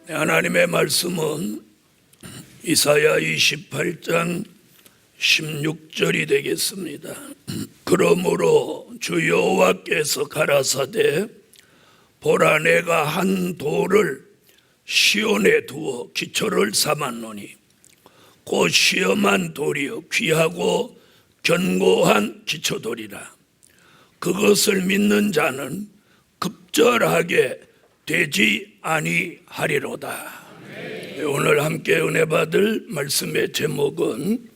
하나님의 말씀은 이사야 28장 16절이 되겠습니다. 그러므로 주 여호와께서 가라사대 보라 내가 한 돌을 시온에 두어 기초를 삼았노니 곧 시험한 돌이요 귀하고 견고한 기초돌이라. 그것을 믿는 자는 급절하게 되지 아니하리로다. 오늘 함께 은혜 받을 말씀의 제목은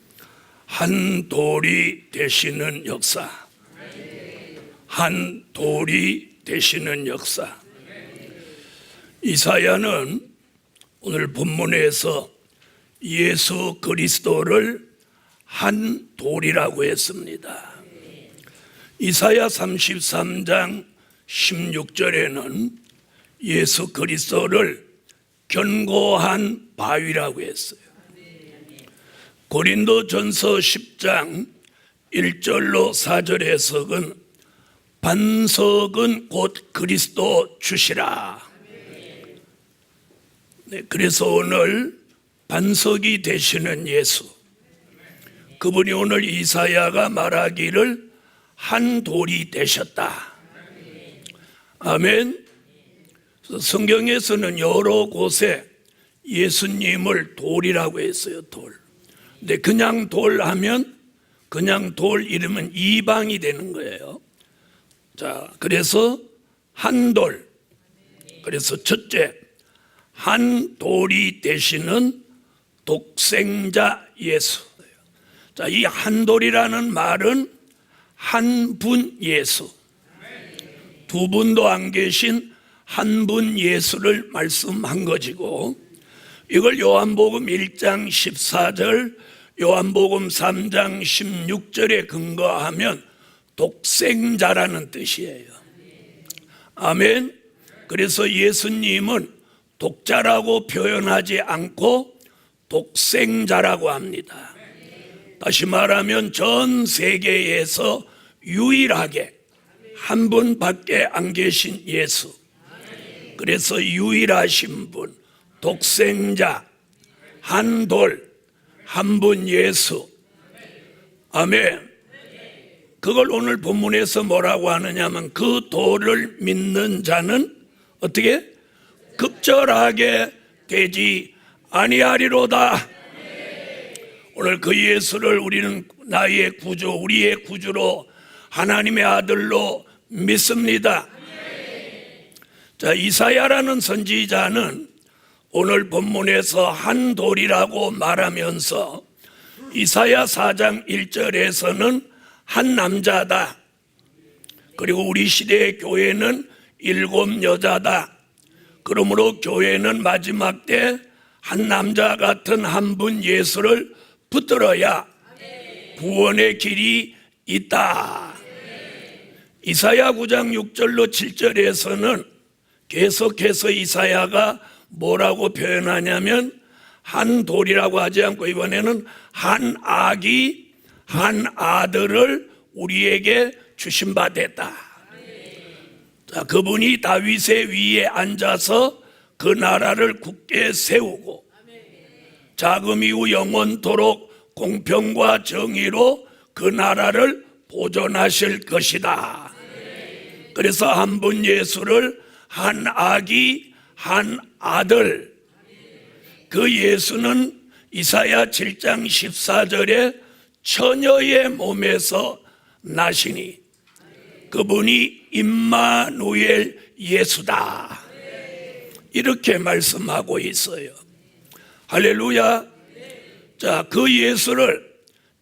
한 돌이 되시는 역사. 한 돌이 되시는 역사. 이사야는 오늘 본문에서 예수 그리스도를 한 돌이라고 했습니다. 이사야 33장 16절에는 예수 그리스도를 견고한 바위라고 했어요. 고린도전서 10장 1절로 4절 해석은 반석은 곧 그리스도 주시라. 그래서 오늘 반석이 되시는 예수, 그분이 오늘 이사야가 말하기를 한 돌이 되셨다. 아멘. 성경에서는 여러 곳에 예수님을 돌이라고 했어요. 돌. 근데 그냥 돌 하면 그냥 돌 이름은 이방이 되는 거예요. 자, 그래서 한 돌. 그래서 첫째, 한 돌이 되시는 독생자 예수. 자, 이 한 돌이라는 말은 한 분 예수. 두 분도 안 계신 한 분 예수를 말씀한 것이고, 이걸 요한복음 1장 14절, 요한복음 3장 16절에 근거하면 독생자라는 뜻이에요. 아멘. 그래서 예수님은 독자라고 표현하지 않고 독생자라고 합니다. 다시 말하면 전 세계에서 유일하게 한 분밖에 안 계신 예수. 그래서 유일하신 분, 독생자, 한 돌, 한 분 예수. 아멘. 그걸 오늘 본문에서 뭐라고 하느냐면 그 돌을 믿는 자는 어떻게? 급절하게 되지 아니하리로다. 오늘 그 예수를 우리는 나의 구주, 우리의 구주로 하나님의 아들로 믿습니다. 자, 이사야라는 선지자는 오늘 본문에서 한 돌이라고 말하면서 이사야 4장 1절에서는 한 남자다. 그리고 우리 시대의 교회는 7 여자다. 그러므로 교회는 마지막 때 한 남자 같은 한 분 예수를 붙들어야 구원의 길이 있다. 이사야 9장 6절로 7절에서는 계속해서 이사야가 뭐라고 표현하냐면 한 돌이라고 하지 않고 이번에는 한 아기 한 아들을 우리에게 주신 바 됐다. 자, 그분이 다윗의 위에 앉아서 그 나라를 굳게 세우고 자금 이후 영원토록 공평과 정의로 그 나라를 보존하실 것이다. 그래서 한 분 예수를 한 아기 한 아들, 그 예수는 이사야 7장 14절에 처녀의 몸에서 나시니 그분이 임마누엘 예수다. 이렇게 말씀하고 있어요. 할렐루야. 자, 그 예수를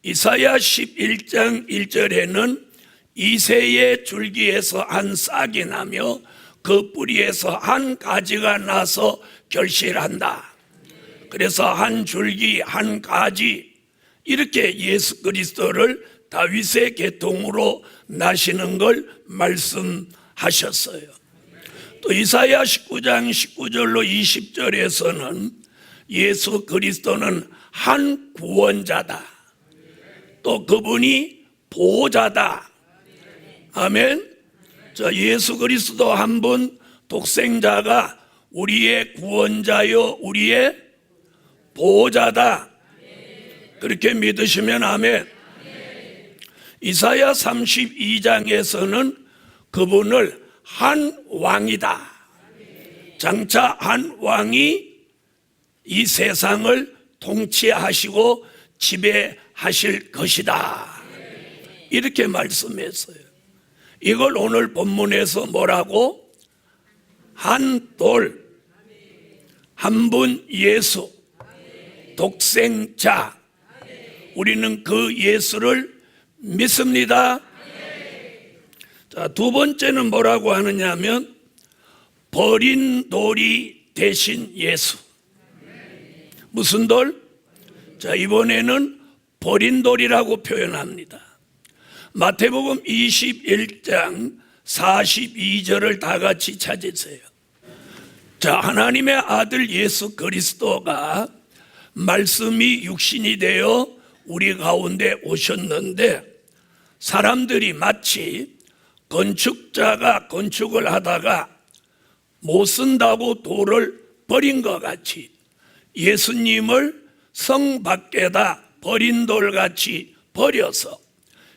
이사야 11장 1절에는 이새의 줄기에서 한 싹이 나며 그 뿌리에서 한 가지가 나서 결실한다. 그래서 한 줄기 한 가지, 이렇게 예수 그리스도를 다윗의 계통으로 나시는 걸 말씀하셨어요. 또 이사야 19장 19절로 20절에서는 예수 그리스도는 한 구원자다. 또 그분이 보호자다. 아멘. 자, 예수 그리스도 한 분 독생자가 우리의 구원자요 우리의 보호자다. 그렇게 믿으시면 아멘. 이사야 32장에서는 그분을 한 왕이다. 장차 한 왕이 이 세상을 통치하시고 지배하실 것이다. 이렇게 말씀했어요. 이걸 오늘 본문에서 뭐라고? 한 돌, 한 분 예수, 독생자. 우리는 그 예수를 믿습니다. 자, 두 번째는 뭐라고 하느냐면 버린 돌이 되신 예수. 무슨 돌? 자, 이번에는 버린 돌이라고 표현합니다. 마태복음 21장 42절을 다 같이 찾으세요. 자, 하나님의 아들 예수 그리스도가 말씀이 육신이 되어 우리 가운데 오셨는데, 사람들이 마치 건축자가 건축을 하다가 못 쓴다고 돌을 버린 것 같이 예수님을 성 밖에다 버린 돌같이 버려서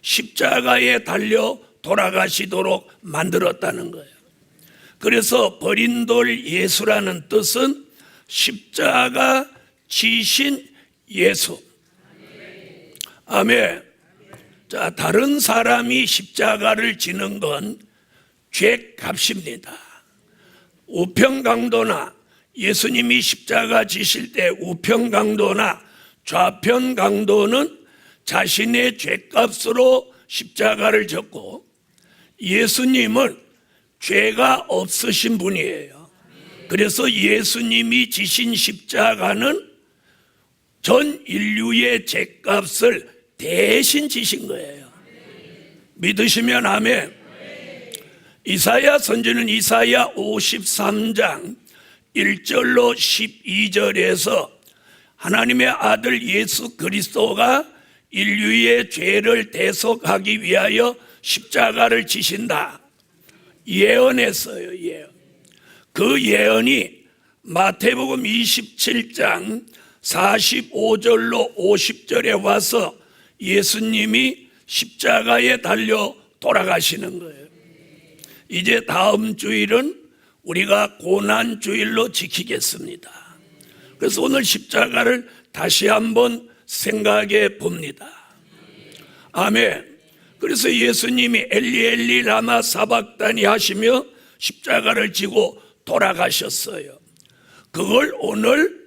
십자가에 달려 돌아가시도록 만들었다는 거예요. 그래서 버린 돌 예수라는 뜻은 십자가 지신 예수. 아멘. 자, 다른 사람이 십자가를 지는 건 죄값입니다. 우편강도나 예수님이 십자가 지실 때 우편강도나 좌편강도는 자신의 죄값으로 십자가를 졌고, 예수님은 죄가 없으신 분이에요. 그래서 예수님이 지신 십자가는 전 인류의 죄값을 대신 지신 거예요. 믿으시면 아멘. 이사야 선지는 이사야 53장 1절로 12절에서 하나님의 아들 예수 그리스도가 인류의 죄를 대속하기 위하여 십자가를 지신다 예언했어요. 예언. 그 예언이 마태복음 27장 45절로 50절에 와서 예수님이 십자가에 달려 돌아가시는 거예요. 이제 다음 주일은 우리가 고난주일로 지키겠습니다. 그래서 오늘 십자가를 다시 한번 생각해 봅니다. 아멘. 그래서 예수님이 엘리 엘리 라마 사박다니 하시며 십자가를 지고 돌아가셨어요. 그걸 오늘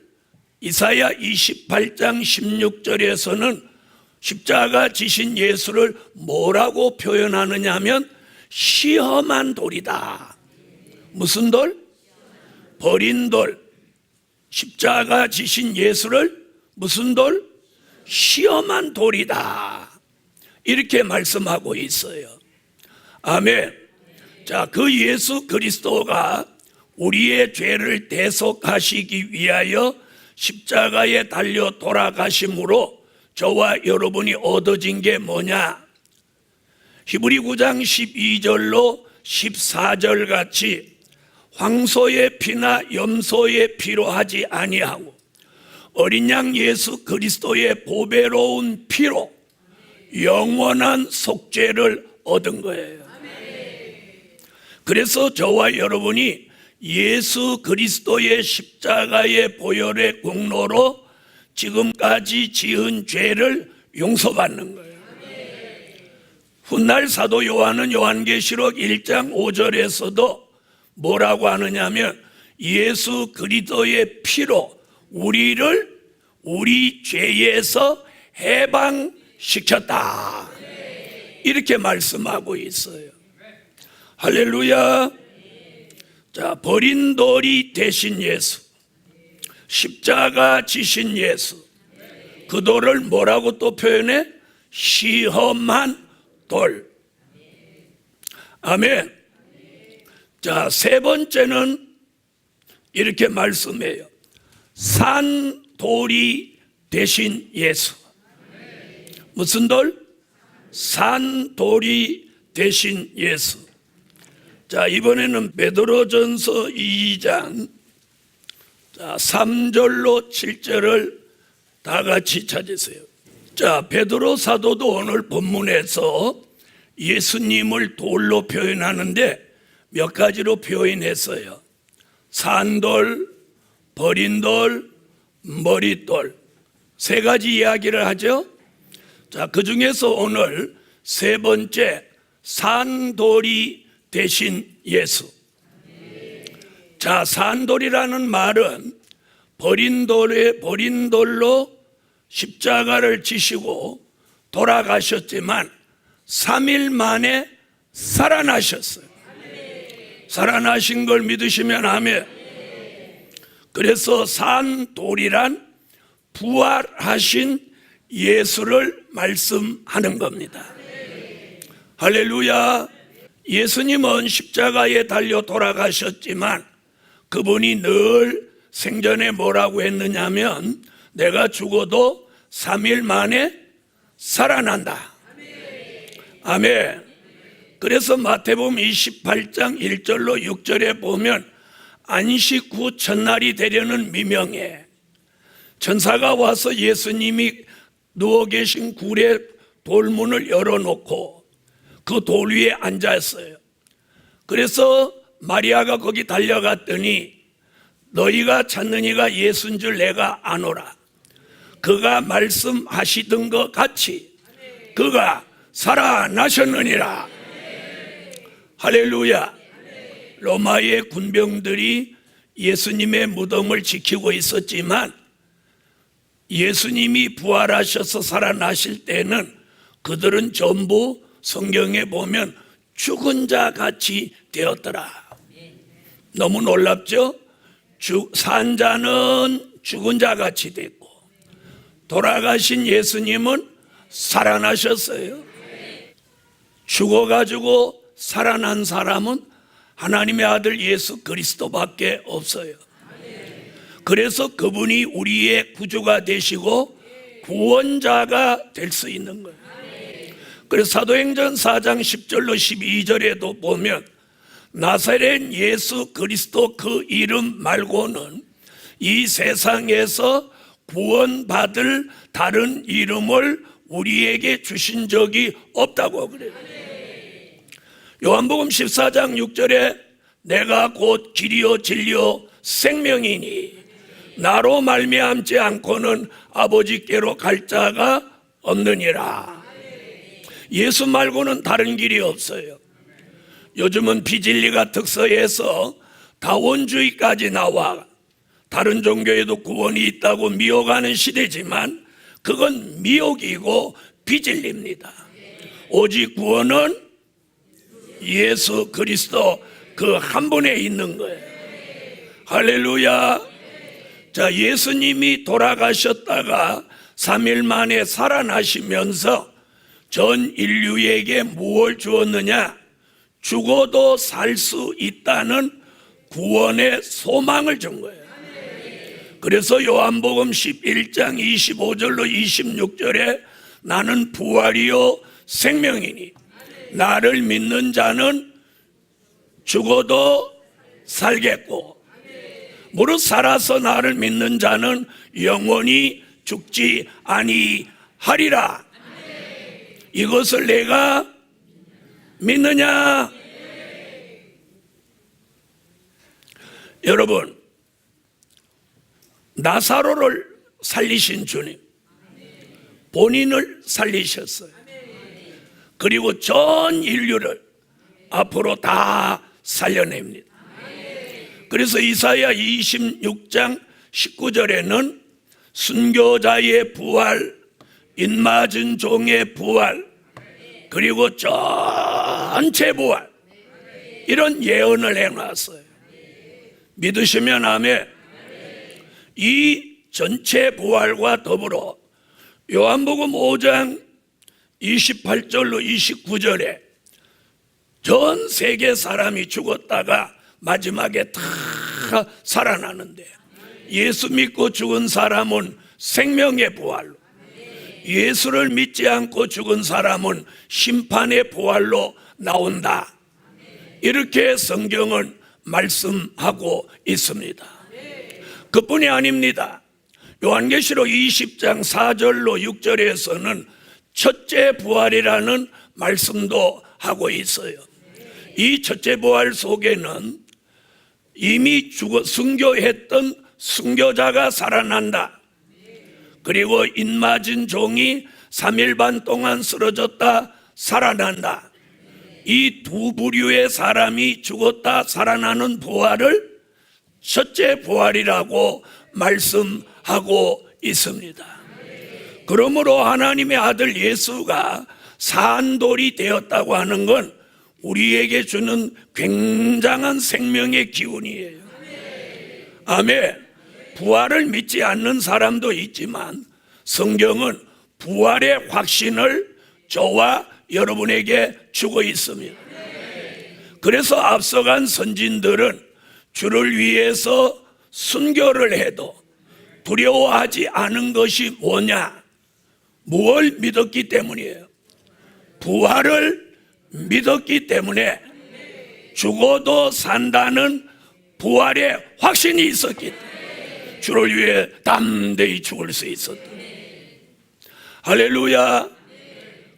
이사야 28장 16절에서는 십자가 지신 예수를 뭐라고 표현하느냐 하면 시험한 돌이다. 무슨 돌? 버린 돌. 십자가 지신 예수를 무슨 돌? 시험한 돌이다. 이렇게 말씀하고 있어요. 아멘. 자, 그 예수 그리스도가 우리의 죄를 대속하시기 위하여 십자가에 달려 돌아가심으로 저와 여러분이 얻어진 게 뭐냐? 히브리 9장 12절로 14절 같이 황소의 피나 염소의 피로 하지 아니하고 어린 양 예수 그리스도의 보배로운 피로 영원한 속죄를 얻은 거예요. 그래서 저와 여러분이 예수 그리스도의 십자가의 보혈의 공로로 지금까지 지은 죄를 용서받는 거예요. 훗날 사도 요한은 요한계시록 1장 5절에서도 뭐라고 하느냐면 예수 그리스도의 피로 우리를 우리 죄에서 해방시켰다. 이렇게 말씀하고 있어요. 할렐루야. 자, 버린 돌이 되신 예수, 십자가 지신 예수, 그 돌을 뭐라고 또 표현해? 시험한 돌. 아멘. 자, 세 번째는 이렇게 말씀해요. 산 돌이 되신 예수. 무슨 돌? 산 돌이 되신 예수. 자, 이번에는 베드로전서 2장 자, 3절로 7절을 다 같이 찾으세요. 자, 베드로 사도도 오늘 본문에서 예수님을 돌로 표현하는데 몇 가지로 표현했어요. 산돌, 버린 돌, 머릿돌, 세 가지 이야기를 하죠. 자, 그 중에서 오늘 세 번째, 산돌이 되신 예수. 자, 산돌이라는 말은 버린 돌로 십자가를 지시고 돌아가셨지만 3일 만에 살아나셨어요. 살아나신 걸 믿으시면 아멘. 그래서 산돌이란 부활하신 예수를 말씀하는 겁니다. 할렐루야. 예수님은 십자가에 달려 돌아가셨지만 그분이 늘 생전에 뭐라고 했느냐면 내가 죽어도 3일 만에 살아난다. 아멘. 그래서 마태복음 28장 1절로 6절에 보면 안식 후 첫날이 되려는 미명에 천사가 와서 예수님이 누워 계신 굴의 돌문을 열어놓고 그 돌 위에 앉았어요. 그래서 마리아가 거기 달려갔더니 너희가 찾는 이가 예수인 줄 내가 아노라. 그가 말씀하시던 것 같이 그가 살아나셨느니라. 할렐루야. 로마의 군병들이 예수님의 무덤을 지키고 있었지만 예수님이 부활하셔서 살아나실 때는 그들은 전부 성경에 보면 죽은 자 같이 되었더라. 너무 놀랍죠? 산 자는 죽은 자 같이 됐고 돌아가신 예수님은 살아나셨어요. 죽어가지고 살아난 사람은 하나님의 아들 예수 그리스도밖에 없어요. 그래서 그분이 우리의 구주가 되시고 구원자가 될 수 있는 거예요. 그래서 사도행전 4장 10절로 12절에도 보면 나사렛 예수 그리스도 그 이름 말고는 이 세상에서 구원받을 다른 이름을 우리에게 주신 적이 없다고 그래요. 요한복음 14장 6절에 내가 곧 길이요 진리요 생명이니 나로 말미암지 않고는 아버지께로 갈 자가 없느니라. 예수 말고는 다른 길이 없어요. 요즘은 비진리가 특서에서 다원주의까지 나와 다른 종교에도 구원이 있다고 미혹하는 시대지만 그건 미혹이고 비진리입니다. 오직 구원은 예수 그리스도 그 한 분에 있는 거예요. 할렐루야. 자, 예수님이 돌아가셨다가 3일 만에 살아나시면서 전 인류에게 무엇을 주었느냐? 죽어도 살 수 있다는 구원의 소망을 준 거예요. 그래서 요한복음 11장 25절로 26절에 나는 부활이요 생명이니 나를 믿는 자는 죽어도 살겠고 무릇 살아서 나를 믿는 자는 영원히 죽지 아니하리라. 이것을 내가 믿느냐? 여러분, 나사로를 살리신 주님, 본인을 살리셨어요. 그리고 전 인류를 앞으로 다 살려냅니다. 그래서 이사야 26장 19절에는 순교자의 부활, 인맞은 종의 부활, 그리고 전체 부활, 이런 예언을 해놨어요. 믿으시면 아멘. 이 전체 부활과 더불어 요한복음 5장 28절로 29절에 전 세계 사람이 죽었다가 마지막에 다 살아나는데 예수 믿고 죽은 사람은 생명의 부활로, 예수를 믿지 않고 죽은 사람은 심판의 부활로 나온다. 이렇게 성경은 말씀하고 있습니다. 그뿐이 아닙니다. 요한계시록 20장 4절로 6절에서는 첫째 부활이라는 말씀도 하고 있어요. 이 첫째 부활 속에는 이미 순교했던 순교자가 살아난다. 그리고 인맞은 종이 3일 반 동안 쓰러졌다 살아난다. 이 두 부류의 사람이 죽었다 살아나는 부활을 첫째 부활이라고 말씀하고 있습니다. 그러므로 하나님의 아들 예수가 산돌이 되었다고 하는 건 우리에게 주는 굉장한 생명의 기운이에요. 아멘. 부활을 믿지 않는 사람도 있지만 성경은 부활의 확신을 저와 여러분에게 주고 있습니다. 그래서 앞서간 선진들은 주를 위해서 순교를 해도 두려워하지 않은 것이 뭐냐? 무엇을 믿었기 때문이에요? 부활을 믿었기 때문에 죽어도 산다는 부활의 확신이 있었기 때문에 주를 위해 담대히 죽을 수 있었다. 할렐루야.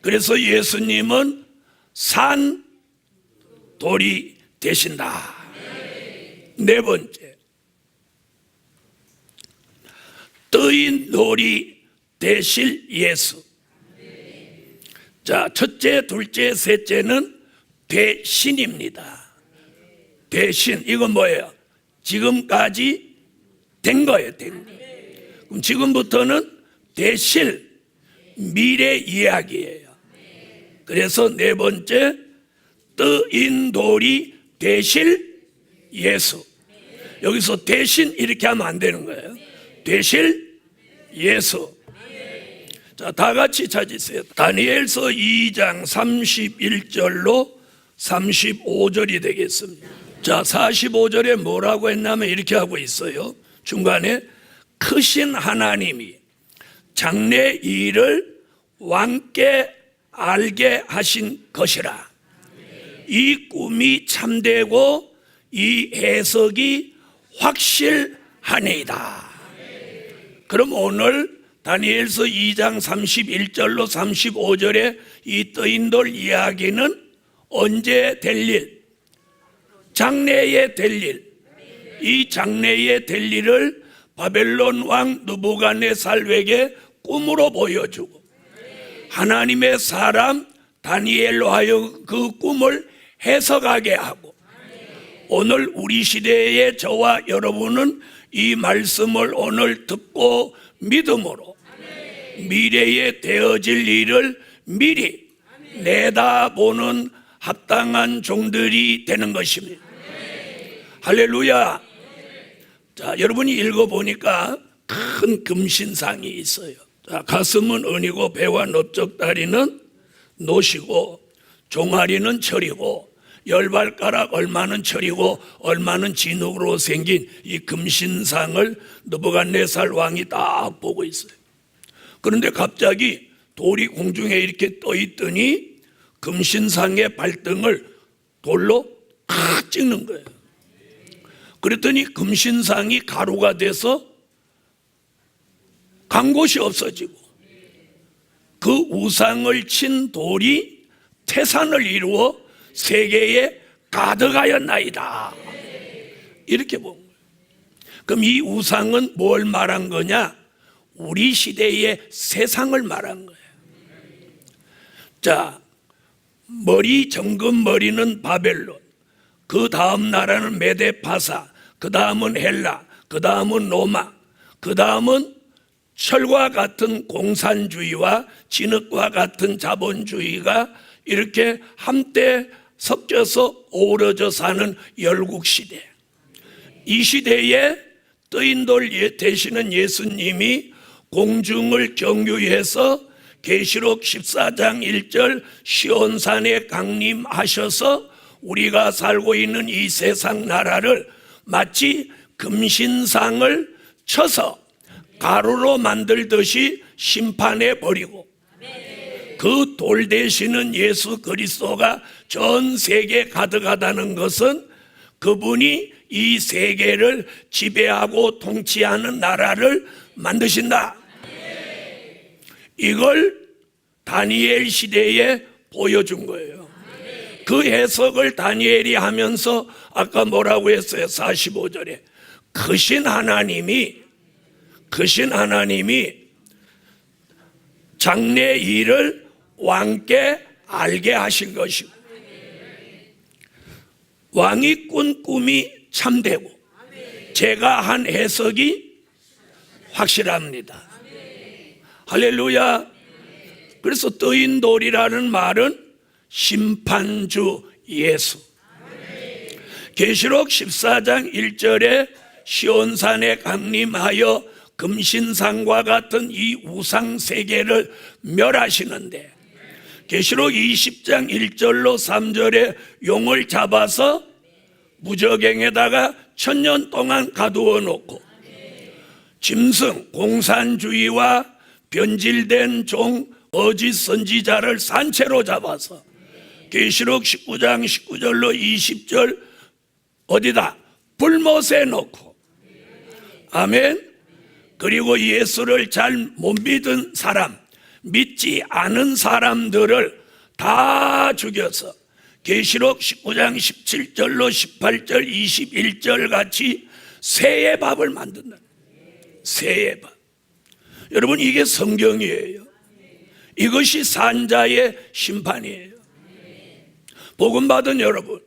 그래서 예수님은 산돌이 되신다. 네 번째, 뜨인 돌이 되실 예수. 자, 첫째, 둘째, 셋째는 대신입니다. 대신, 이건 뭐예요? 지금까지 된 거예요. 된 거. 그럼 지금부터는 되실 미래 이야기예요. 그래서 네 번째, 뜨인 돌이 되실 예수. 여기서 대신 이렇게 하면 안 되는 거예요. 되실 예수. 자, 다 같이 찾으세요. 다니엘서 2장 31절로 35절이 되겠습니다. 자, 45절에 뭐라고 했냐면 이렇게 하고 있어요. 중간에 크신 하나님이 장래 일을 왕께 알게 하신 것이라. 이 꿈이 참되고 이 해석이 확실하니이다. 그럼 오늘 다니엘서 2장 31절로 35절에 이 뜨인 돌 이야기는 언제 될 일? 장래에 될 일. 이 장래에 될 일을 바벨론 왕 느부갓네살에게 꿈으로 보여주고 하나님의 사람 다니엘로 하여 그 꿈을 해석하게 하고 오늘 우리 시대의 저와 여러분은 이 말씀을 오늘 듣고 믿음으로 미래에 되어질 일을 미리 내다보는 합당한 종들이 되는 것입니다. 할렐루야. 자, 여러분이 읽어보니까 큰 금신상이 있어요. 자, 가슴은 은이고 배와 넓적다리는 노시고 종아리는 철이고 열발가락 얼마는 철이고 얼마는 진흙으로 생긴 이 금신상을 느부갓네살 왕이 딱 보고 있어요. 그런데 갑자기 돌이 공중에 이렇게 떠 있더니 금신상의 발등을 돌로 탁 찍는 거예요. 그랬더니 금신상이 가루가 돼서 간 곳이 없어지고 그 우상을 친 돌이 태산을 이루어 세계에 가득하였나이다. 이렇게 본 거예요. 그럼 이 우상은 뭘 말한 거냐? 우리 시대의 세상을 말한 거예요. 자, 머리 정금 머리는 바벨론, 그 다음 나라는 메데파사, 그 다음은 헬라, 그 다음은 로마, 그 다음은 철과 같은 공산주의와 진흙과 같은 자본주의가 이렇게 한때 섞여서 어우러져 사는 열국시대. 이 시대에 뜨인 돌 되시는 예수님이 공중을 경유해서 계시록 14장 1절 시온산에 강림하셔서 우리가 살고 있는 이 세상 나라를 마치 금신상을 쳐서 가루로 만들듯이 심판해 버리고 그 돌 되시는 예수 그리스도가 전 세계에 가득하다는 것은 그분이 이 세계를 지배하고 통치하는 나라를 만드신다. 이걸 다니엘 시대에 보여준 거예요. 그 해석을 다니엘이 하면서 아까 뭐라고 했어요? 45절에 크신 하나님이 장래 일을 왕께 알게 하신 것이고, 왕이 꾼 꿈이 참되고 제가 한 해석이 확실합니다. 할렐루야. 그래서 뜨인 돌이라는 말은 심판주 예수. 계시록 14장 1절에 시온산에 강림하여 금신상과 같은 이 우상 세계를 멸하시는데, 계시록 20장 1절로 3절에 용을 잡아서 무저갱에다가 1000년 동안 가두어 놓고 짐승 공산주의와 변질된 종 거짓 선지자를 산채로 잡아서 계시록 19장 19절로 20절 어디다? 불못에 놓고, 아멘. 그리고 예수를 잘 못 믿은 사람, 믿지 않은 사람들을 다 죽여서 계시록 19장 17절로 18절 21절 같이 새의 밥을 만든다. 새의 밥. 여러분, 이게 성경이에요. 이것이 산자의 심판이에요. 복음 받은 여러분,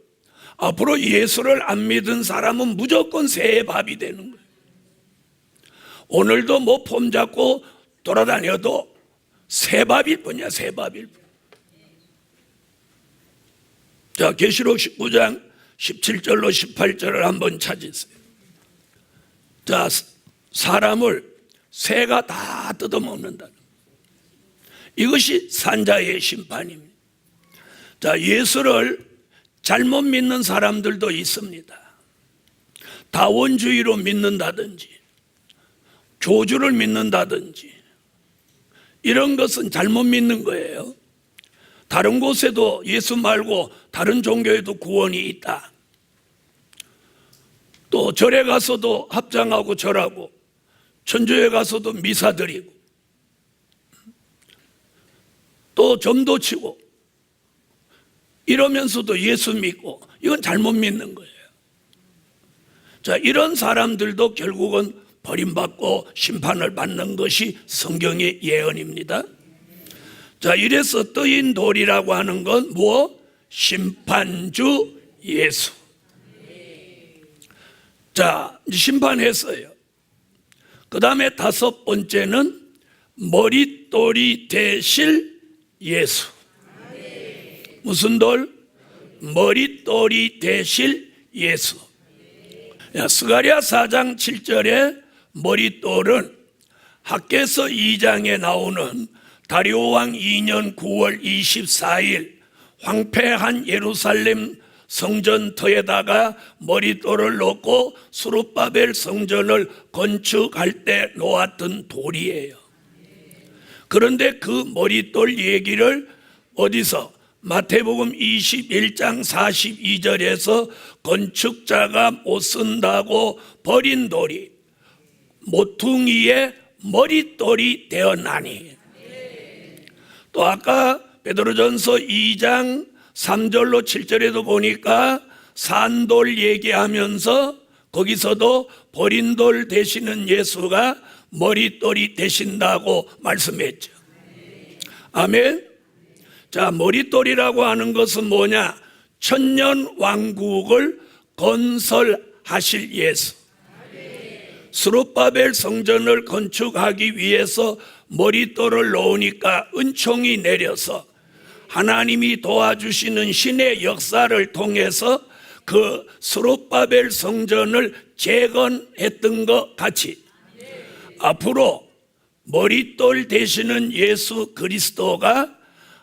앞으로 예수를 안 믿은 사람은 무조건 새의 밥이 되는 거예요. 오늘도 뭐 폼 잡고 돌아다녀도 새밥일 뿐이야, 새밥일 뿐. 자, 계시록 19장 17절로 18절을 한번 찾으세요. 자, 사람을 새가 다 뜯어먹는다. 이것이 산자의 심판입니다. 자, 예수를 잘못 믿는 사람들도 있습니다. 다원주의로 믿는다든지 교주를 믿는다든지 이런 것은 잘못 믿는 거예요. 다른 곳에도 예수 말고 다른 종교에도 구원이 있다. 또 절에 가서도 합장하고 절하고 천주에 가서도 미사 드리고 또 점도 치고 이러면서도 예수 믿고, 이건 잘못 믿는 거예요. 자, 이런 사람들도 결국은 버림받고 심판을 받는 것이 성경의 예언입니다. 자, 이래서 뜨인 돌이라고 하는 건 뭐? 심판주 예수. 자, 심판했어요. 그 다음에 다섯 번째는 머릿돌이 되실 예수. 무슨 돌? 머릿돌이 되실 예수. 스가랴 4장 7절에 머릿돌은 학개서 2장에 나오는 다리오 왕 2년 9월 24일 황폐한 예루살렘 성전터에다가 머릿돌을 놓고 스룹바벨 성전을 건축할 때 놓았던 돌이에요. 그런데 그 머릿돌 얘기를 어디서? 마태복음 21장 42절에서 건축자가 못 쓴다고 버린 돌이 모퉁이의 머릿돌이 되었나니. 또 아까 베드로전서 2장 3절로 7절에도 보니까 산돌 얘기하면서 거기서도 버린 돌 되시는 예수가 머릿돌이 되신다고 말씀했죠. 아멘. 자, 머릿돌이라고 하는 것은 뭐냐? 천년 왕국을 건설하실 예수. 스룹바벨 성전을 건축하기 위해서 머릿돌을 놓으니까 은총이 내려서 하나님이 도와주시는 신의 역사를 통해서 그 스룹바벨 성전을 재건했던 것 같이 앞으로 머릿돌 되시는 예수 그리스도가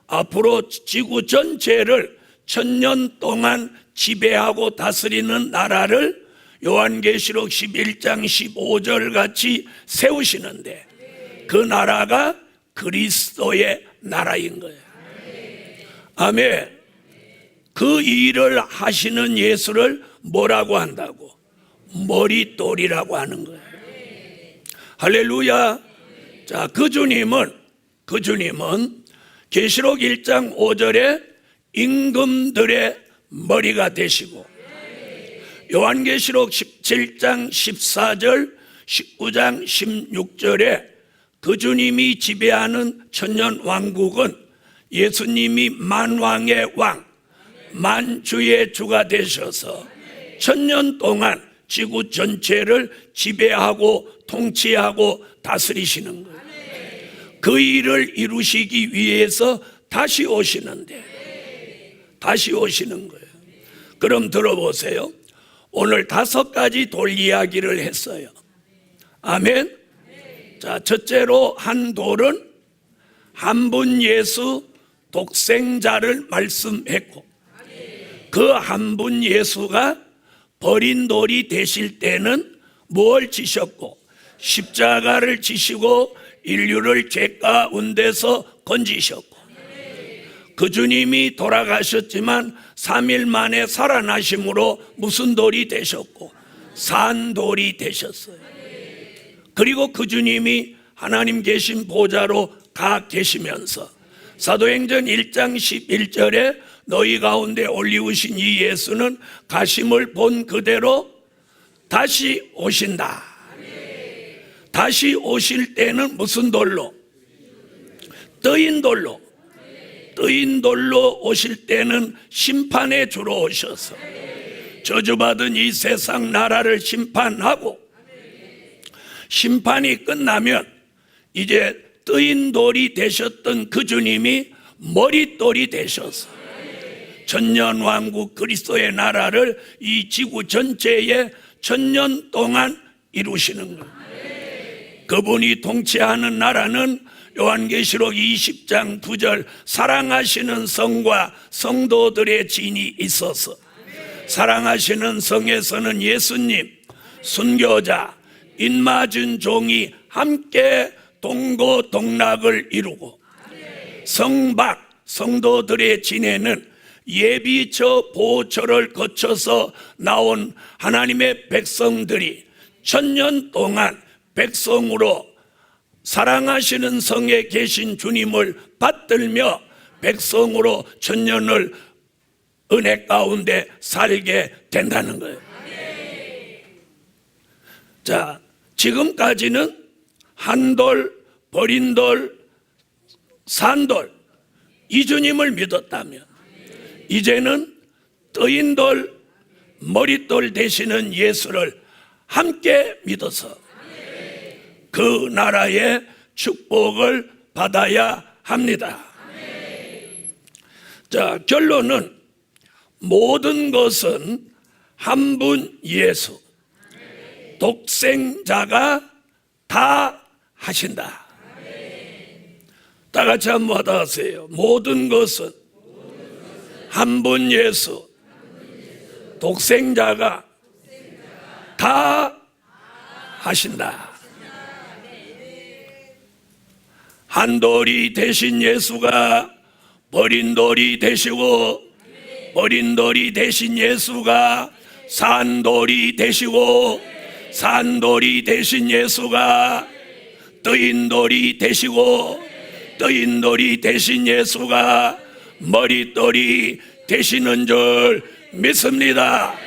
앞으로 지구 전체를 1000년 동안 지배하고 다스리는 나라를 요한계시록 11장 15절 같이 세우시는데 그 나라가 그리스도의 나라인 거예요. 아멘. 그 일을 하시는 예수를 뭐라고 한다고? 머릿돌이라고 하는 거예요. 할렐루야. 자, 그 주님은 계시록 1장 5절에 임금들의 머리가 되시고, 요한계시록 17장 14절, 19장 16절에 그 주님이 지배하는 천년 왕국은 예수님이 만왕의 왕, 만주의 주가 되셔서 천년 동안 지구 전체를 지배하고 통치하고 다스리시는 거예요. 그 일을 이루시기 위해서 다시 오시는 거예요. 그럼 들어보세요. 오늘 5가지 돌 이야기를 했어요. 아멘. 자, 첫째로 한 돌은 한 분 예수 독생자를 말씀했고, 그 한 분 예수가 버린 돌이 되실 때는 뭘 지셨고, 십자가를 지시고 인류를 죄 가운데서 건지셨고, 그 주님이 돌아가셨지만 3일 만에 살아나심으로 무슨 돌이 되셨고, 산돌이 되셨어요. 그리고 그 주님이 하나님 계신 보좌로 가 계시면서 사도행전 1장 11절에 너희 가운데 올리우신 이 예수는 가심을 본 그대로 다시 오신다. 다시 오실 때는 무슨 돌로? 뜨인 돌로 오실 때는 심판의 주로 오셔서 저주받은 이 세상 나라를 심판하고, 심판이 끝나면 이제 뜨인 돌이 되셨던 그 주님이 머릿돌이 되셔서 천년왕국 그리스도의 나라를 이 지구 전체에 천년 동안 이루시는 거예요. 그분이 통치하는 나라는 요한계시록 20장 9절 사랑하시는 성과 성도들의 진이 있어서, 사랑하시는 성에서는 예수님, 순교자, 인맞은 종이 함께 동고동락을 이루고, 성박 성도들의 진에는 예비처 보호처를 거쳐서 나온 하나님의 백성들이 천년 동안 백성으로 사랑하시는 성에 계신 주님을 받들며 백성으로 천년을 은혜 가운데 살게 된다는 거예요. 자, 지금까지는 한돌, 버린 돌, 산돌, 이 주님을 믿었다면 이제는 뜨인 돌, 머릿돌 되시는 예수를 함께 믿어서 그 나라의 축복을 받아야 합니다. 자, 결론은 모든 것은 한 분 예수 독생자가 다 하신다. 다 같이 한번 받아가세요. 모든 것은 한 분 예수 독생자가 다 하신다. 한 돌이 되신 예수가 버린 돌이 되시고, 버린 돌이 되신 예수가 산돌이 되시고, 산돌이 되신 예수가 뜨인 돌이 되시고, 뜨인 돌이 되신 예수가 머릿돌이 되시는 줄 믿습니다.